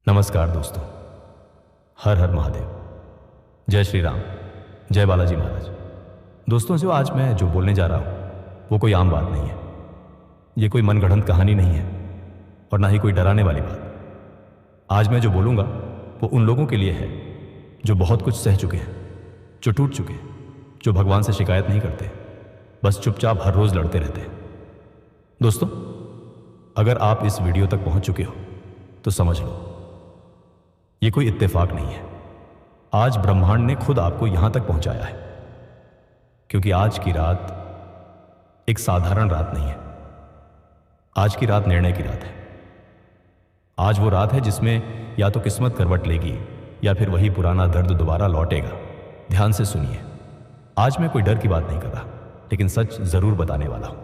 नमस्कार दोस्तों। हर हर महादेव। जय श्री राम। जय बालाजी महाराज। दोस्तों, जो आज मैं जो बोलने जा रहा हूं वो कोई आम बात नहीं है। ये कोई मनगढ़ंत कहानी नहीं है और ना ही कोई डराने वाली बात। आज मैं जो बोलूंगा वो उन लोगों के लिए है जो बहुत कुछ सह चुके हैं, जो टूट चुके हैं, जो भगवान से शिकायत नहीं करते, बस चुपचाप हर रोज लड़ते रहते हैं। दोस्तों, अगर आप इस वीडियो तक पहुंच चुके हो तो समझ लो ये कोई इत्तेफाक नहीं है। आज ब्रह्मांड ने खुद आपको यहां तक पहुंचाया है, क्योंकि आज की रात एक साधारण रात नहीं है। आज की रात निर्णय की रात है। आज वो रात है जिसमें या तो किस्मत करवट लेगी या फिर वही पुराना दर्द दोबारा लौटेगा। ध्यान से सुनिए। आज मैं कोई डर की बात नहीं कर रहा, लेकिन सच जरूर बताने वाला हूं।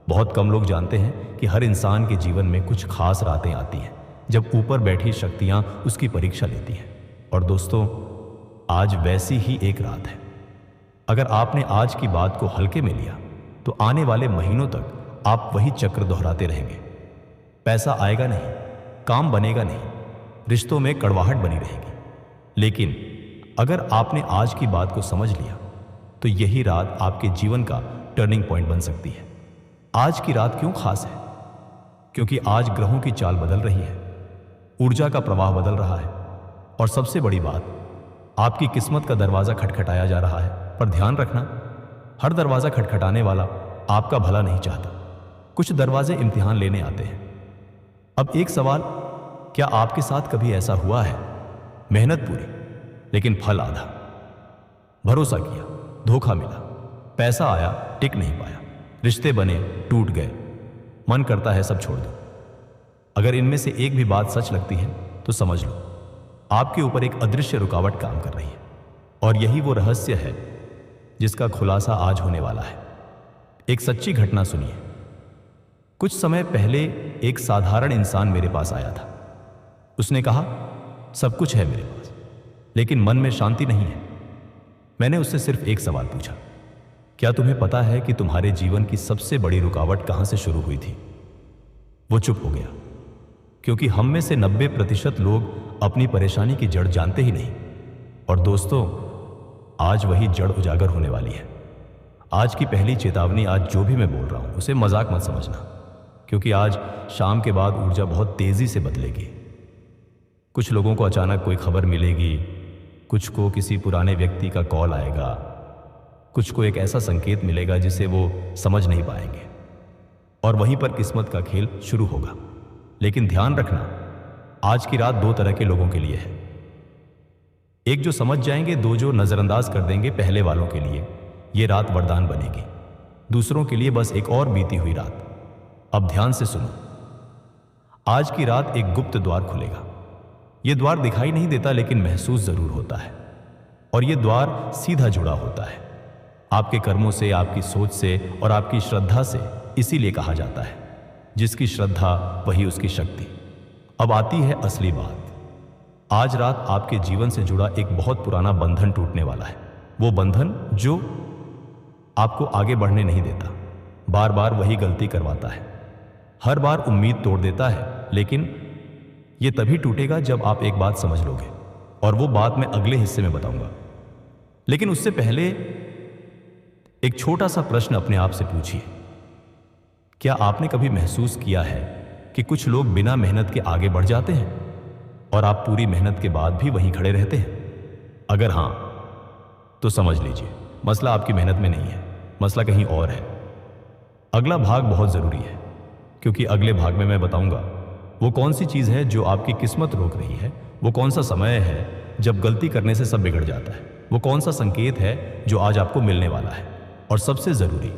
बहुत कम लोग जानते हैं कि हर इंसान के जीवन में कुछ खास रातें आती हैं जब ऊपर बैठी शक्तियां उसकी परीक्षा लेती हैं। और दोस्तों, आज वैसी ही एक रात है। अगर आपने आज की बात को हल्के में लिया तो आने वाले महीनों तक आप वही चक्र दोहराते रहेंगे। पैसा आएगा नहीं, काम बनेगा नहीं, रिश्तों में कड़वाहट बनी रहेगी। लेकिन अगर आपने आज की बात को समझ लिया तो यही रात आपके जीवन का टर्निंग पॉइंट बन सकती है। आज की रात क्यों खास है? क्योंकि आज ग्रहों की चाल बदल रही है, ऊर्जा का प्रवाह बदल रहा है, और सबसे बड़ी बात, आपकी किस्मत का दरवाजा खटखटाया जा रहा है। पर ध्यान रखना, हर दरवाजा खटखटाने वाला आपका भला नहीं चाहता। कुछ दरवाजे इम्तिहान लेने आते हैं। अब एक सवाल, क्या आपके साथ कभी ऐसा हुआ है? मेहनत पूरी लेकिन फल आधा, भरोसा किया, धोखा मिला, पैसा आया, टिक नहीं पाया, रिश्ते बने, टूट गए, मन करता है सब छोड़ दो। अगर इनमें से एक भी बात सच लगती है तो समझ लो आपके ऊपर एक अदृश्य रुकावट काम कर रही है। और यही वो रहस्य है जिसका खुलासा आज होने वाला है। एक सच्ची घटना सुनिए। कुछ समय पहले एक साधारण इंसान मेरे पास आया था। उसने कहा, सब कुछ है मेरे पास, लेकिन मन में शांति नहीं है। मैंने उससे सिर्फ एक सवाल पूछा, क्या तुम्हें पता है कि तुम्हारे जीवन की सबसे बड़ी रुकावट कहां से शुरू हुई थी? वो चुप हो गया, क्योंकि हम में से 90% लोग अपनी परेशानी की जड़ जानते ही नहीं। और दोस्तों, आज वही जड़ उजागर होने वाली है। आज की पहली चेतावनी, आज जो भी मैं बोल रहा हूं उसे मजाक मत समझना, क्योंकि आज शाम के बाद ऊर्जा बहुत तेजी से बदलेगी। कुछ लोगों को अचानक कोई खबर मिलेगी, कुछ को किसी पुराने व्यक्ति का कॉल आएगा, कुछ को एक ऐसा संकेत मिलेगा जिसे वो समझ नहीं पाएंगे, और वहीं पर किस्मत का खेल शुरू होगा। लेकिन ध्यान रखना, आज की रात दो तरह के लोगों के लिए है। एक जो समझ जाएंगे, दो जो नजरअंदाज कर देंगे। पहले वालों के लिए यह रात वरदान बनेगी, दूसरों के लिए बस एक और बीती हुई रात। अब ध्यान से सुनो। आज की रात एक गुप्त द्वार खुलेगा। यह द्वार दिखाई नहीं देता, लेकिन महसूस जरूर होता है। और यह द्वार सीधा जुड़ा होता है आपके कर्मों से, आपकी सोच से और आपकी श्रद्धा से। इसीलिए कहा जाता है, जिसकी श्रद्धा वही उसकी शक्ति। अब आती है असली बात। आज रात आपके जीवन से जुड़ा एक बहुत पुराना बंधन टूटने वाला है। वो बंधन जो आपको आगे बढ़ने नहीं देता, बार बार वही गलती करवाता है, हर बार उम्मीद तोड़ देता है। लेकिन यह तभी टूटेगा जब आप एक बात समझ लोगे, और वो बात मैं अगले हिस्से में बताऊंगा। लेकिन उससे पहले एक छोटा सा प्रश्न अपने आप से पूछिए, क्या आपने कभी महसूस किया है कि कुछ लोग बिना मेहनत के आगे बढ़ जाते हैं और आप पूरी मेहनत के बाद भी वहीं खड़े रहते हैं? अगर हां, तो समझ लीजिए मसला आपकी मेहनत में नहीं है, मसला कहीं और है। अगला भाग बहुत जरूरी है, क्योंकि अगले भाग में मैं बताऊंगा वो कौन सी चीज है जो आपकी किस्मत रोक रही है, वो कौन सा समय है जब गलती करने से सब बिगड़ जाता है, वो कौन सा संकेत है जो आज आपको मिलने वाला है, और सबसे जरूरी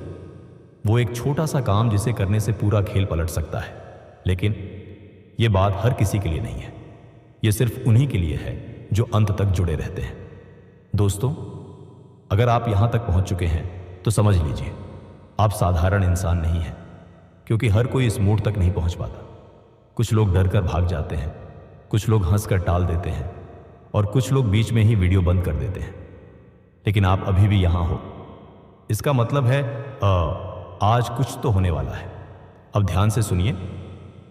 वो एक छोटा सा काम जिसे करने से पूरा खेल पलट सकता है। लेकिन यह बात हर किसी के लिए नहीं है, यह सिर्फ उन्हीं के लिए है जो अंत तक जुड़े रहते हैं। दोस्तों, अगर आप यहां तक पहुंच चुके हैं तो समझ लीजिए आप साधारण इंसान नहीं हैं, क्योंकि हर कोई इस मोड़ तक नहीं पहुंच पाता। कुछ लोग डर कर भाग जाते हैं, कुछ लोग हंसकर टाल देते हैं, और कुछ लोग बीच में ही वीडियो बंद कर देते हैं। लेकिन आप अभी भी यहां हो, इसका मतलब है आज कुछ तो होने वाला है। अब ध्यान से सुनिए।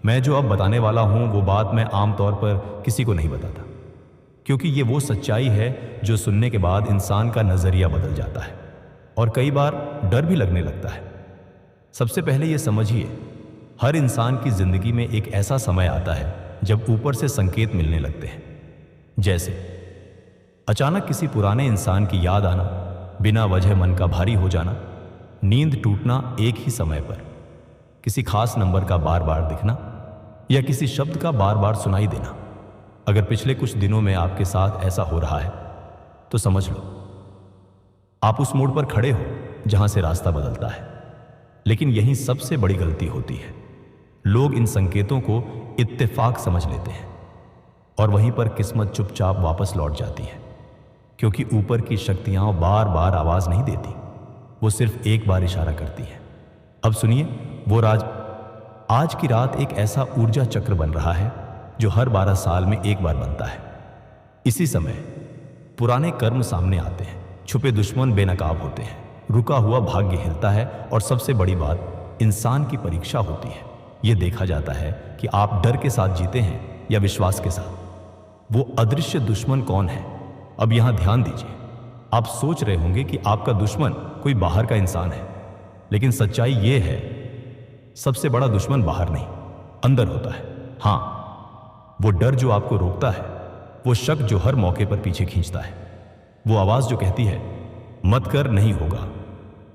मैं जो अब बताने वाला हूं वो बात मैं आमतौर पर किसी को नहीं बताता, क्योंकि ये वो सच्चाई है जो सुनने के बाद इंसान का नजरिया बदल जाता है और कई बार डर भी लगने लगता है। सबसे पहले ये समझिए, हर इंसान की जिंदगी में एक ऐसा समय आता है जब ऊपर से संकेत मिलने लगते हैं। जैसे अचानक किसी पुराने इंसान की याद आना, बिना वजह मन का भारी हो जाना, नींद टूटना एक ही समय पर, किसी खास नंबर का बार बार दिखना या किसी शब्द का बार बार सुनाई देना। अगर पिछले कुछ दिनों में आपके साथ ऐसा हो रहा है तो समझ लो आप उस मोड़ पर खड़े हो जहां से रास्ता बदलता है। लेकिन यही सबसे बड़ी गलती होती है। लोग इन संकेतों को इत्तेफाक समझ लेते हैं और वहीं पर किस्मत चुपचाप वापस लौट जाती है, क्योंकि ऊपर की शक्तियां बार बार आवाज नहीं देती, वो सिर्फ एक बार इशारा करती है। अब सुनिए, वो राज आज की रात एक ऐसा ऊर्जा चक्र बन रहा है जो हर 12 साल में एक बार बनता है। इसी समय पुराने कर्म सामने आते हैं, छुपे दुश्मन बेनकाब होते हैं, रुका हुआ भाग्य हिलता है और सबसे बड़ी बात, इंसान की परीक्षा होती है। यह देखा जाता है कि आप डर के साथ जीते हैं या विश्वास के साथ। वो अदृश्य दुश्मन कौन है? अब यहां ध्यान दीजिए। आप सोच रहे होंगे कि आपका दुश्मन कोई बाहर का इंसान है, लेकिन सच्चाई यह है, सबसे बड़ा दुश्मन बाहर नहीं, अंदर होता है। हां, वो डर जो आपको रोकता है, वो शक जो हर मौके पर पीछे खींचता है, वो आवाज जो कहती है मत कर, नहीं होगा,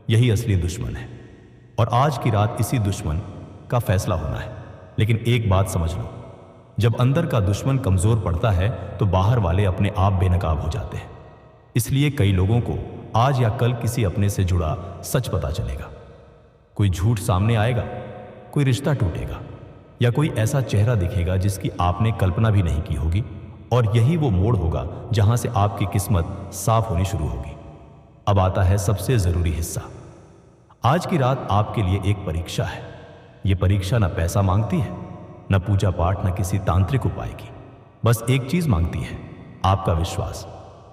यही असली दुश्मन है। और आज की रात इसी दुश्मन का फैसला होना है। लेकिन एक बात समझ लो, जब अंदर का दुश्मन कमजोर पड़ता है तो बाहर वाले अपने आप बेनकाब हो जाते हैं। इसलिए कई लोगों को आज या कल किसी अपने से जुड़ा सच पता चलेगा। कोई झूठ सामने आएगा, कोई रिश्ता टूटेगा या कोई ऐसा चेहरा दिखेगा जिसकी आपने कल्पना भी नहीं की होगी। और यही वो मोड़ होगा जहां से आपकी किस्मत साफ होनी शुरू होगी। अब आता है सबसे जरूरी हिस्सा। आज की रात आपके लिए एक परीक्षा है। ये परीक्षा ना पैसा मांगती है, न पूजा पाठ, न किसी तांत्रिक उपाय की। बस एक चीज मांगती है, आपका विश्वास।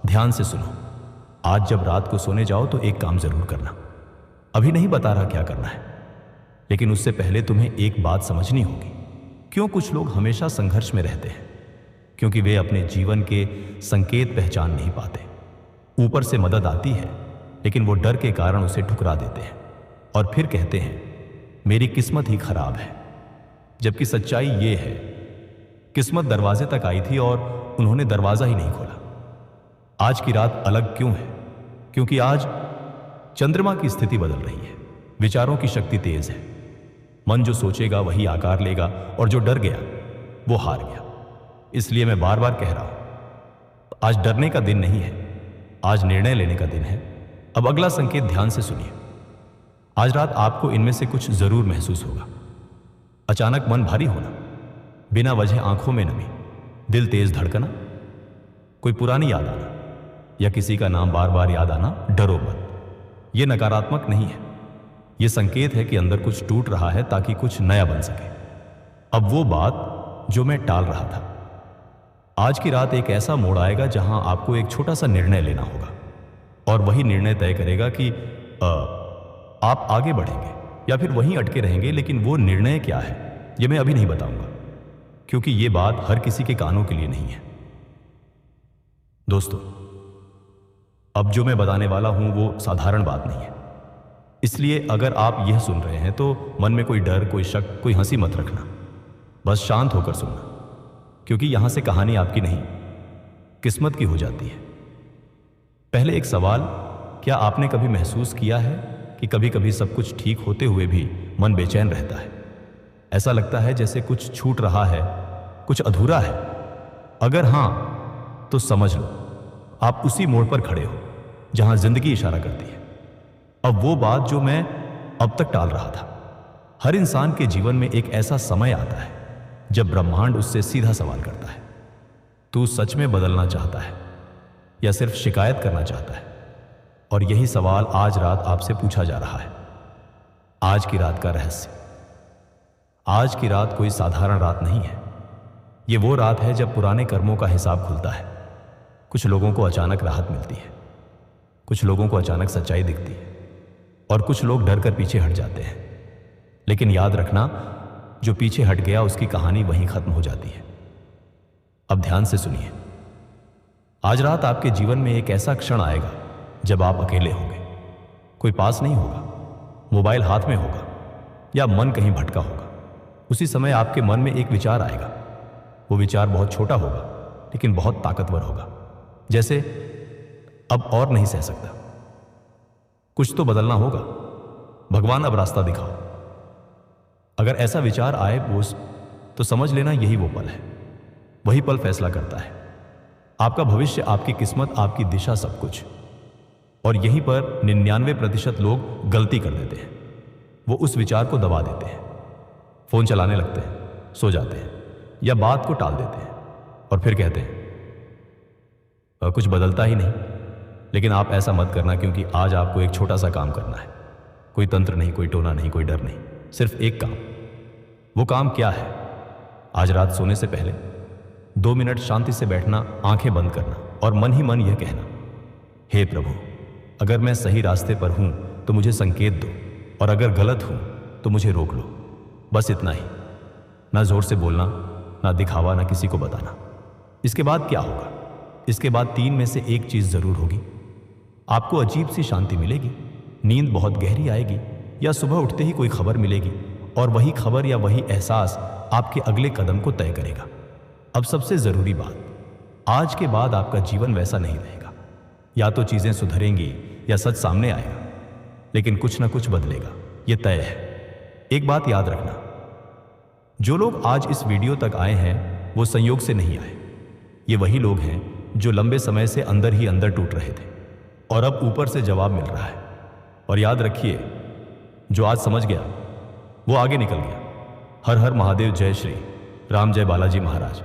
ध्यान से सुनो, आज जब रात को सोने जाओ तो एक काम जरूर करना। अभी नहीं बता रहा क्या करना है, लेकिन उससे पहले तुम्हें एक बात समझनी होगी। क्यों कुछ लोग हमेशा संघर्ष में रहते हैं? क्योंकि वे अपने जीवन के संकेत पहचान नहीं पाते। ऊपर से मदद आती है, लेकिन वो डर के कारण उसे ठुकरा देते हैं और फिर कहते हैं मेरी किस्मत ही खराब है। जबकि सच्चाई ये है, किस्मत दरवाजे तक आई थी और उन्होंने दरवाजा ही नहीं खोला। आज की रात अलग क्यों है? क्योंकि आज चंद्रमा की स्थिति बदल रही है, विचारों की शक्ति तेज है। मन जो सोचेगा वही आकार लेगा और जो डर गया वो हार गया। इसलिए मैं बार बार कह रहा हूं, आज डरने का दिन नहीं है, आज निर्णय लेने का दिन है। अब अगला संकेत ध्यान से सुनिए। आज रात आपको इनमें से कुछ जरूर महसूस होगा। अचानक मन भारी होना, बिना वजह आंखों में नमी, दिल तेज धड़कना, कोई पुरानी याद आना या किसी का नाम बार बार याद आना। डरो मत, यह नकारात्मक नहीं है, यह संकेत है कि अंदर कुछ टूट रहा है ताकि कुछ नया बन सके। अब वो बात जो मैं टाल रहा था, आज की रात एक ऐसा मोड़ आएगा जहां आपको एक छोटा सा निर्णय लेना होगा और वही निर्णय तय करेगा कि आप आगे बढ़ेंगे या फिर वहीं अटके रहेंगे। लेकिन वो निर्णय क्या है ये मैं अभी नहीं बताऊंगा, क्योंकि ये बात हर किसी के कानों के लिए नहीं है। दोस्तों, अब जो मैं बताने वाला हूं वो साधारण बात नहीं है। इसलिए अगर आप यह सुन रहे हैं तो मन में कोई डर, कोई शक, कोई हंसी मत रखना। बस शांत होकर सुनना, क्योंकि यहां से कहानी आपकी नहीं, किस्मत की हो जाती है। पहले एक सवाल, क्या आपने कभी महसूस किया है कि कभी कभी सब कुछ ठीक होते हुए भी मन बेचैन रहता है? ऐसा लगता है जैसे कुछ छूट रहा है, कुछ अधूरा है। अगर हां, तो समझ लो आप उसी मोड़ पर खड़े हो जहां जिंदगी इशारा करती है। अब वो बात जो मैं अब तक टाल रहा था। हर इंसान के जीवन में एक ऐसा समय आता है जब ब्रह्मांड उससे सीधा सवाल करता है, तू सच में बदलना चाहता है या सिर्फ शिकायत करना चाहता है? और यही सवाल आज रात आपसे पूछा जा रहा है। आज की रात का रहस्य। आज की रात कोई साधारण रात नहीं है। ये वो रात है जब पुराने कर्मों का हिसाब खुलता है। कुछ लोगों को अचानक राहत मिलती है, कुछ लोगों को अचानक सच्चाई दिखती है और कुछ लोग डर कर पीछे हट जाते हैं। लेकिन याद रखना, जो पीछे हट गया उसकी कहानी वहीं खत्म हो जाती है। अब ध्यान से सुनिए। आज रात आपके जीवन में एक ऐसा क्षण आएगा जब आप अकेले होंगे। कोई पास नहीं होगा, मोबाइल हाथ में होगा या मन कहीं भटका होगा। उसी समय आपके मन में एक विचार आएगा। वो विचार बहुत छोटा होगा लेकिन बहुत ताकतवर होगा। जैसे अब और नहीं सह सकता, कुछ तो बदलना होगा, भगवान अब रास्ता दिखाओ। अगर ऐसा विचार आए बोस तो समझ लेना यही वो पल है। वही पल फैसला करता है आपका भविष्य, आपकी किस्मत, आपकी दिशा, सब कुछ। और यहीं पर 99% लोग गलती कर देते हैं। वो उस विचार को दबा देते हैं, फोन चलाने लगते हैं, सो जाते हैं या बात को टाल देते हैं और फिर कहते हैं कुछ बदलता ही नहीं। लेकिन आप ऐसा मत करना, क्योंकि आज आपको एक छोटा सा काम करना है। कोई तंत्र नहीं, कोई टोना नहीं, कोई डर नहीं, सिर्फ एक काम। वो काम क्या है? आज रात सोने से पहले 2 मिनट शांति से बैठना, आंखें बंद करना और मन ही मन यह कहना, हे प्रभु, अगर मैं सही रास्ते पर हूं तो मुझे संकेत दो, और अगर गलत हूं तो मुझे रोक लो। बस इतना ही। ना जोर से बोलना, ना दिखावा, ना किसी को बताना। इसके बाद क्या होगा? इसके बाद 3 में से एक चीज जरूर होगी। आपको अजीब सी शांति मिलेगी, नींद बहुत गहरी आएगी, या सुबह उठते ही कोई खबर मिलेगी और वही खबर या वही एहसास आपके अगले कदम को तय करेगा। अब सबसे जरूरी बात, आज के बाद आपका जीवन वैसा नहीं रहेगा। या तो चीजें सुधरेंगी या सच सामने आएगा, लेकिन कुछ ना कुछ बदलेगा, यह तय है। एक बात याद रखना, जो लोग आज इस वीडियो तक आए हैं वो संयोग से नहीं आए। ये वही लोग हैं जो लंबे समय से अंदर ही अंदर टूट रहे थे और अब ऊपर से जवाब मिल रहा है। और याद रखिए, जो आज समझ गया वो आगे निकल गया। हर हर महादेव, जय श्री राम, जय बालाजी महाराज।